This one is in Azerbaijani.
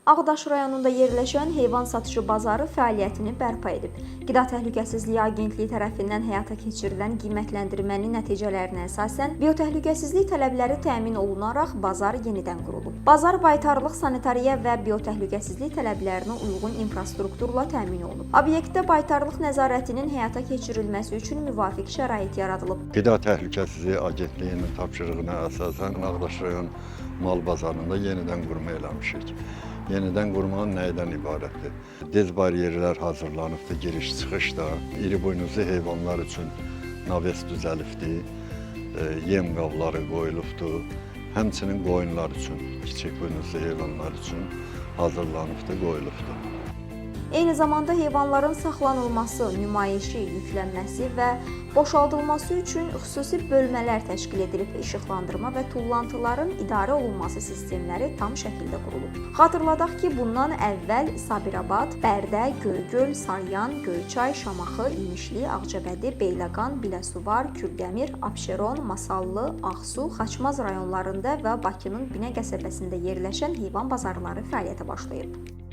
Ağdaş rayonunda yerləşən heyvan satışı bazarı fəaliyyətini bərpa edib. Qida Təhlükəsizliyi Agentliyi tərəfindən həyata keçirilən qiymətləndirmənin nəticələrinə əsasən biotəhlükəsizlik tələbləri təmin olunaraq bazar yenidən qurulub. Bazar baytarlıq, sanitariya və biotəhlükəsizlik tələblərinə uyğun infrastrukturla təmin olunub. Obyektdə baytarlıq nəzarətinin həyata keçirilməsi üçün müvafiq şərait yaradılıb. Qida Təhlükəsizliyi Agentliyinin tapşırığına əsasən Ağdaş rayon mal bazarında yenidən qurma eləmişik. Yenidən qurmanın nəyidən ibarətdir? Dez baryerlər hazırlanıbdır, giriş-çıxışda. İri buynuzlu heyvanlar üçün naves düzəlibdir, yem qabları qoyulubdur. Həmçinin qoyunlar üçün, kiçik buynuzlu heyvanlar üçün hazırlanıbdır, qoyulubdur. Eyni zamanda heyvanların saxlanılması, nümayişi, yüklənməsi və boşaldılması üçün xüsusi bölmələr təşkil edilib, işıqlandırma və tullantıların idarə olunması sistemləri tam şəkildə qurulub. Xatırladaq ki, bundan əvvəl Sabirabad, Bərdə, Göygöl, Saryan, Göyçay, Şamaxı, İmişli, Ağcabədi, Beyləqan, Biləsuvar, Kürdəmir, Abşeron, Masallı, Ağsu, Xaçmaz rayonlarında və Bakının Binə qəsəbəsində yerləşən heyvan bazarları fəaliyyətə başlayıb.